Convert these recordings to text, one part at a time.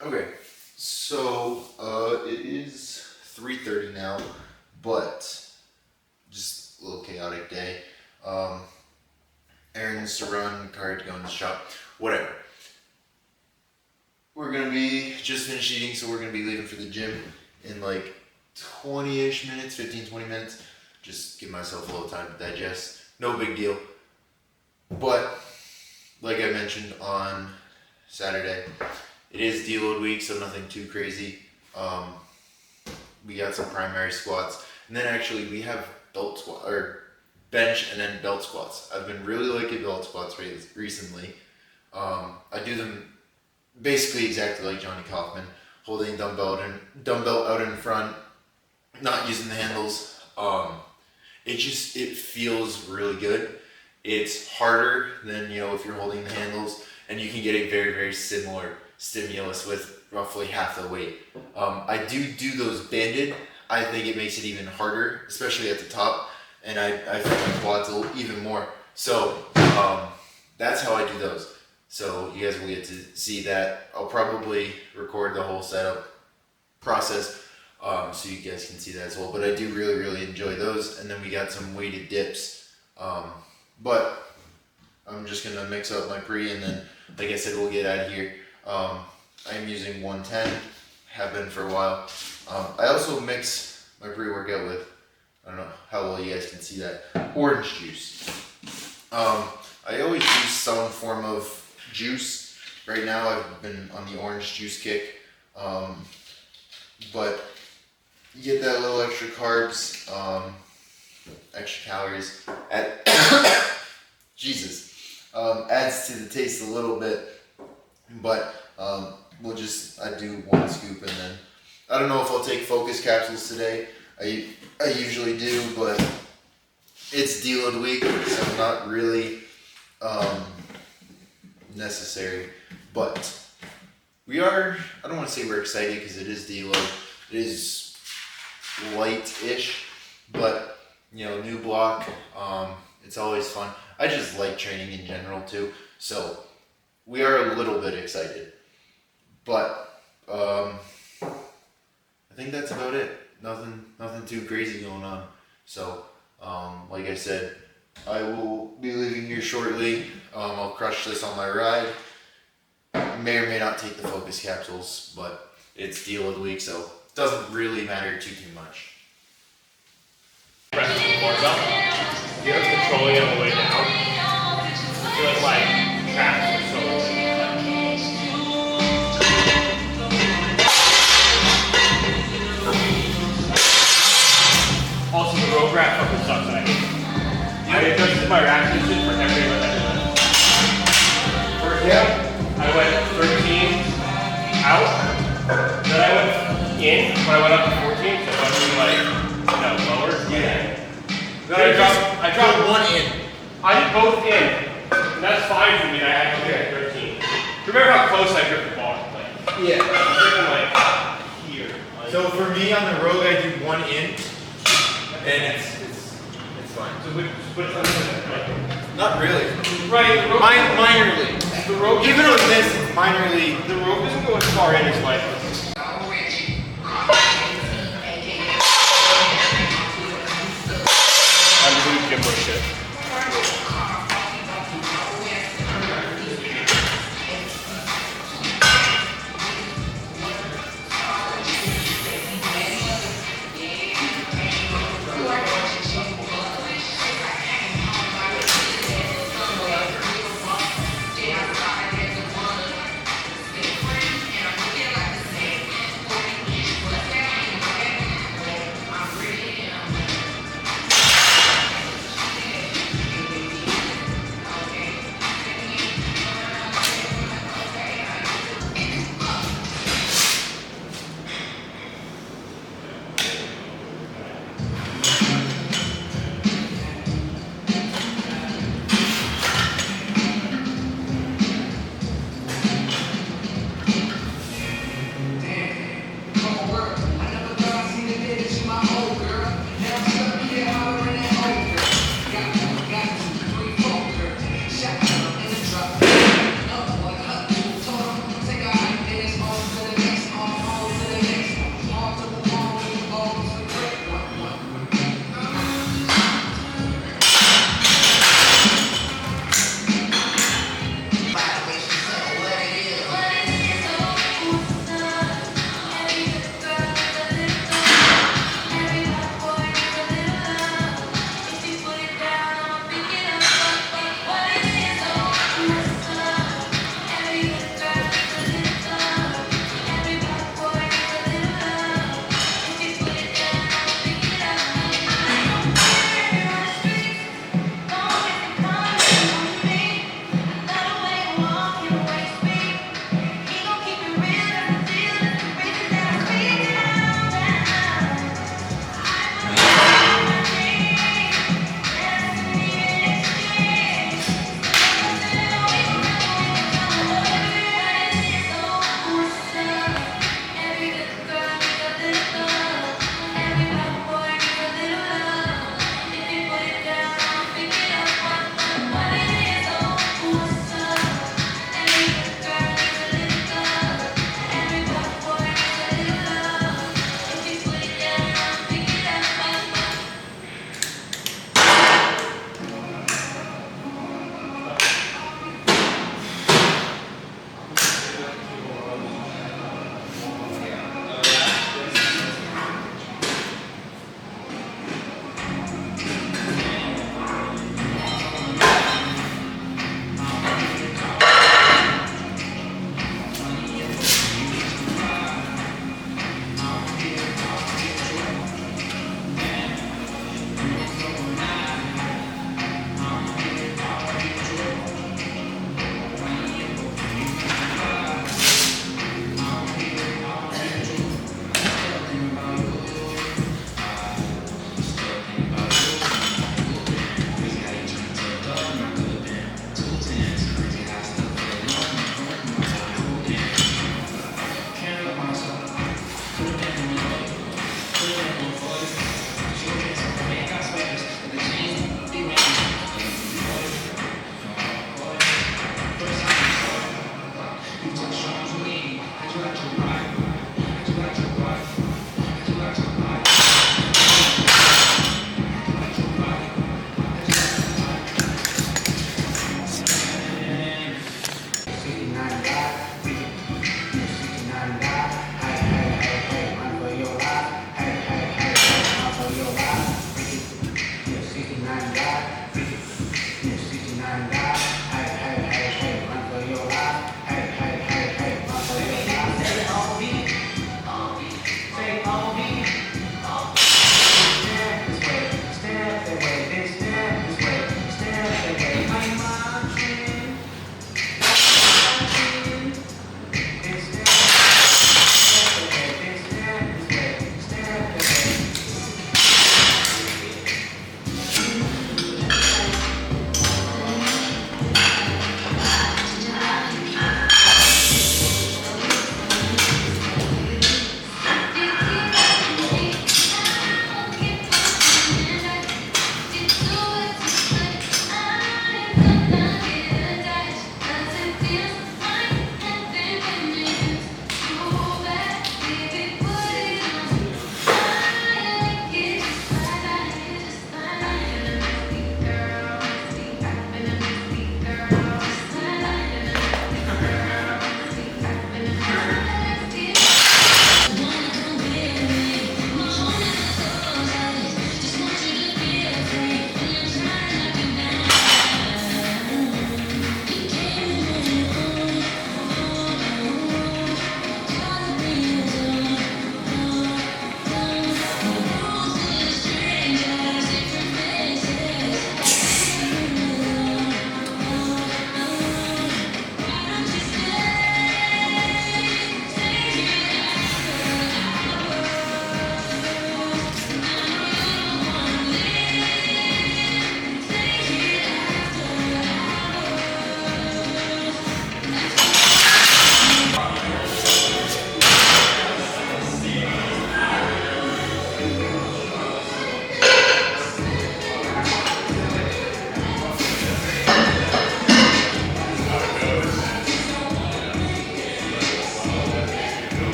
Okay, so it is 3:30 now, but just a little chaotic day. Um, Errands to run, car to go in the shop, whatever. We're gonna be just finished eating, so we're gonna be leaving for the gym in like 20-ish minutes, 15, 20 minutes. Just give myself a little time to digest. No big deal. But like I mentioned on Saturday, it is deload week, so nothing too crazy. Um, we got some primary squats, and then actually we have belt squat or bench and then belt squats. I've been really liking belt squats recently. I do them basically exactly like Johnny Kaufman, holding dumbbell out in front, not using the handles. It feels really good. It's harder than if you're holding the handles, and you can get a very very similar stimulus with roughly half the weight. I do those banded. I think it makes it even harder, especially at the top, and I feel my quads even more. So that's how I do those. So you guys will get to see that. I'll probably record the whole setup process so you guys can see that as well. But I do really, really enjoy those. And then we got some weighted dips. But I'm just going to mix up my pre, and then, like I said, we'll get out of here. I'm using 110, have been for a while. I also mix my pre-workout with, I don't know how well you guys can see that, orange juice. I always use some form of juice. Right now I've been on the orange juice kick, but you get that little extra carbs, extra calories, adds to the taste a little bit, but I do one scoop, and then I don't know if I'll take focus capsules today. I usually do, but it's deload week, so not really necessary. But we are, I don't want to say we're excited because it is deload. It is light-ish, but new block, it's always fun. I just like training in general too, so we are a little bit excited. But I think that's about it. Nothing too crazy going on. So like I said, I will be leaving here shortly. I'll crush this on my ride. May or may not take the focus capsules, but it's deload week, so it doesn't really matter too much. Press the barbell. You're controlling it all the way down. So it's like traps or so. Also, the rope rack fucking sucks, and I hate it. I adjusted my rack position for every lift I did. First hip, I went 13 out. Then I went in when I went up to 14, so I went to lower. Yeah. Then I dropped one in. I did both in, and that's fine for me. I had to get 13. Remember how close I gripped the bar? Yeah. I'm gripping here. So for me on the rogue, I do one in, and it's fine. So which one is it? Not really. Right. The rope. Minorly. The rope. Even on this, it's minorly. The rope doesn't go as far in as my. I'm doing gym shit.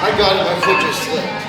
I got it, my foot just slipped.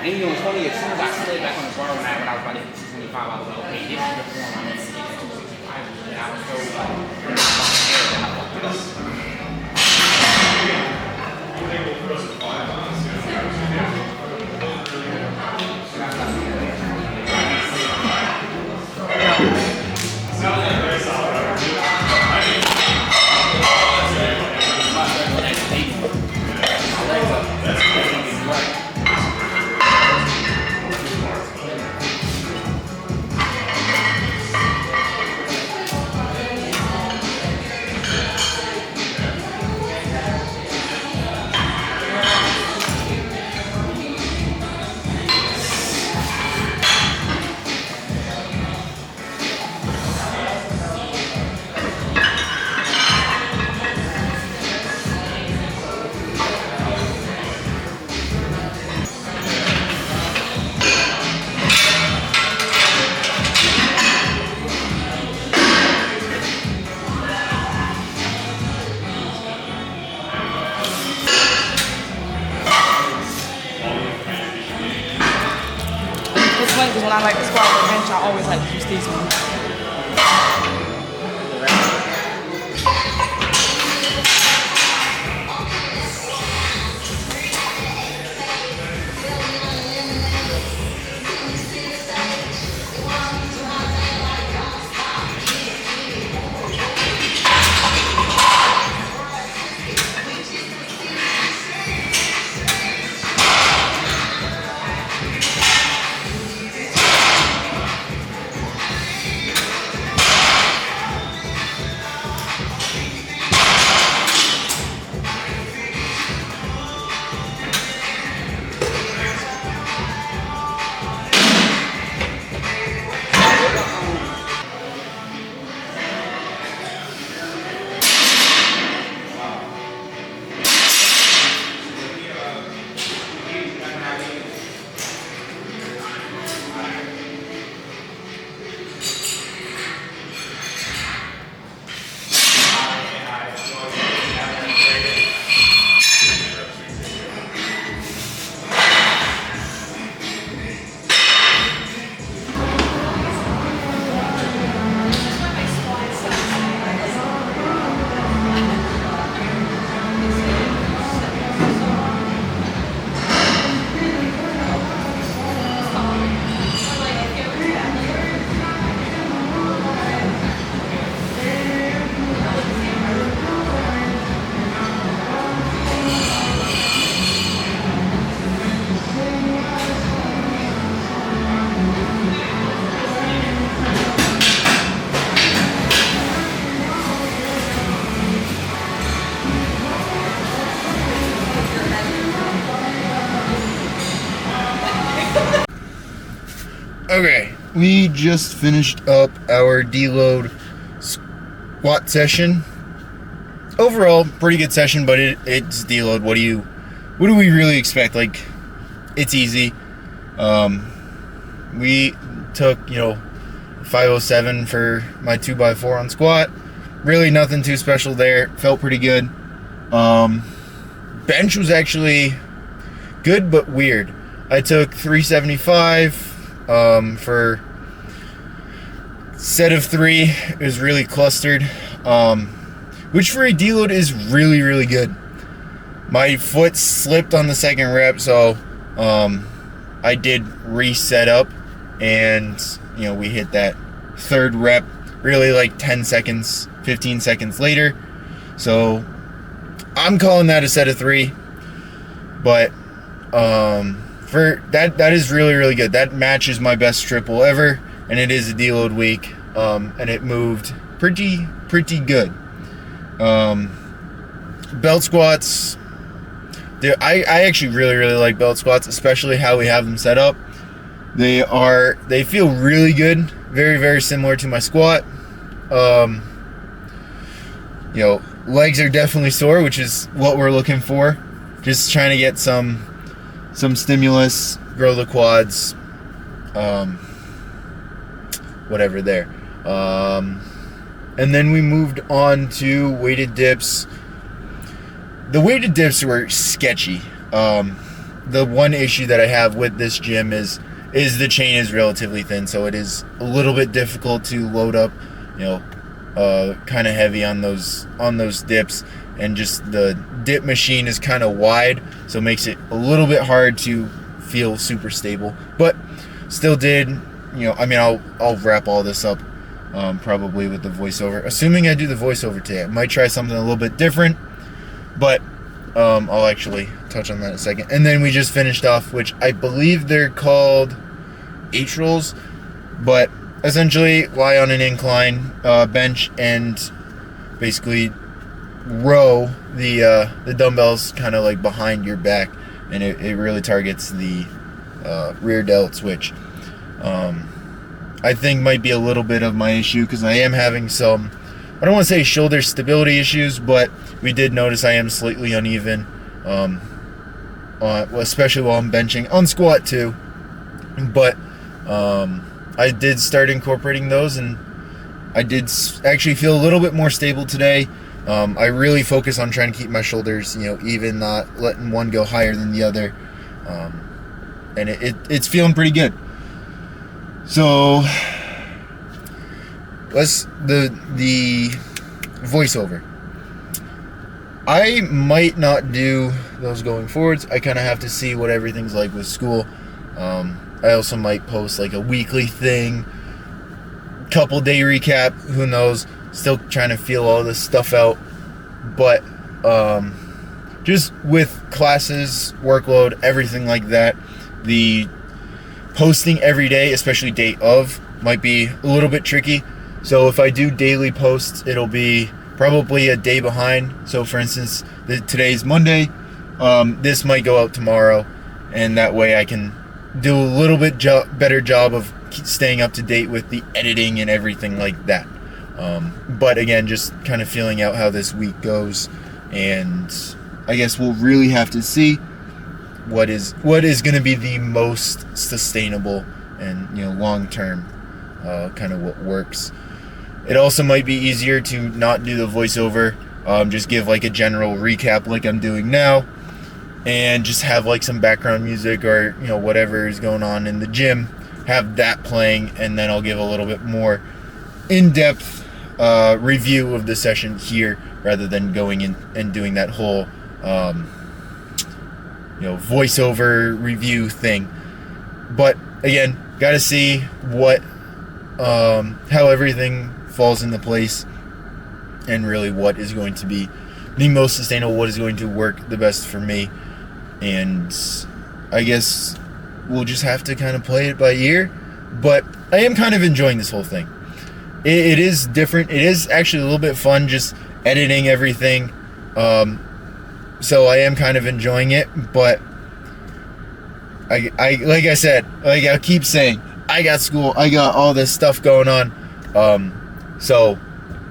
And you know, it's funny, as soon as I slid back on the bar when I was about to hit 225, I was like, okay, this is the form I'm going to get at 265. And I was so like, I fucked it up. It's funny because when I like to squat or bench, I always like to use these ones. Okay, we just finished up our deload squat session. Overall, pretty good session, but it's deload. What do we really expect? Like, it's easy. We took 507 for my 2x4 on squat. Really nothing too special there. Felt pretty good. Bench was actually good but weird. I took 375 for set of 3. It was really clustered, which for a deload is really, really good. My foot slipped on the second rep, so I did reset up, and we hit that third rep really like 10 seconds, 15 seconds later. So I'm calling that a set of 3, but for that is really, really good. That matches my best triple ever, and it is a deload week, and it moved pretty good. Belt squats, dude, I actually really, really like belt squats, especially how we have them set up. They feel really good, very, very similar to my squat. Legs are definitely sore, which is what we're looking for. Just trying to get some stimulus, grow the quads, whatever there. And then we moved on to weighted dips. The weighted dips were sketchy. The one issue that I have with this gym is the chain is relatively thin, so it is a little bit difficult to load up, kind of heavy on those dips, and just the dip machine is kind of wide, so it makes it a little bit hard to feel super stable. But still did, I'll wrap all this up probably with the voiceover, assuming I do the voiceover today. I might try something a little bit different, but I'll actually touch on that in a second. And then we just finished off, which I believe they're called H rolls, but essentially lie on an incline bench and basically row the dumbbells kind of like behind your back, and it really targets the rear delts, which I think might be a little bit of my issue, because I am having some, I don't want to say shoulder stability issues, but we did notice I am slightly uneven, especially while I'm benching, on squat too. But I did start incorporating those, and I did actually feel a little bit more stable today. I really focus on trying to keep my shoulders, even, not letting one go higher than the other, and it's feeling pretty good. So the voiceover. I might not do those going forwards. I kind of have to see what everything's like with school. I also might post like a weekly thing, couple day recap, who knows, still trying to feel all this stuff out. But just with classes, workload, everything like that, the posting every day, especially day of, might be a little bit tricky. So if I do daily posts, it'll be probably a day behind. So for instance, today's Monday, this might go out tomorrow, and that way I can do a little bit better job of staying up to date with the editing and everything like that. But again, just kind of feeling out how this week goes, and I guess we'll really have to see what is going to be the most sustainable and long term, kind of what works. It also might be easier to not do the voiceover, just give like a general recap like I'm doing now, and just have like some background music or whatever is going on in the gym, have that playing, and then I'll give a little bit more in-depth review of the session here, rather than going in and doing that whole voiceover review thing. But again, gotta see what how everything falls into place, and really what is going to be the most sustainable, what is going to work the best for me. And I guess we'll just have to kind of play it by ear, but I am kind of enjoying this whole thing. It is different. It is actually a little bit fun just editing everything, so I am kind of enjoying it. But I like I said, like I keep saying, I got school, I got all this stuff going on. So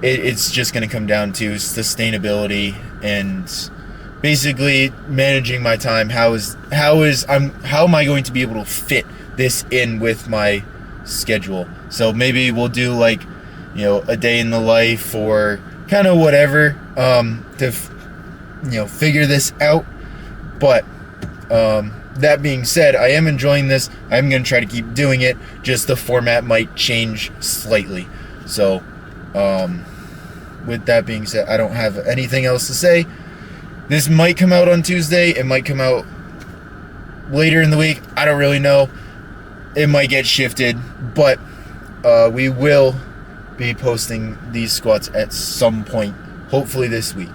it's just going to come down to sustainability and basically managing my time. How am I going to be able to fit this in with my schedule? So maybe we'll do like, a day in the life or kind of whatever, to figure this out. But that being said, I am enjoying this. I'm going to try to keep doing it. Just the format might change slightly. So with that being said, I don't have anything else to say. This might come out on Tuesday. It might come out later in the week. I don't really know. It might get shifted, but we will be posting these squats at some point, hopefully this week.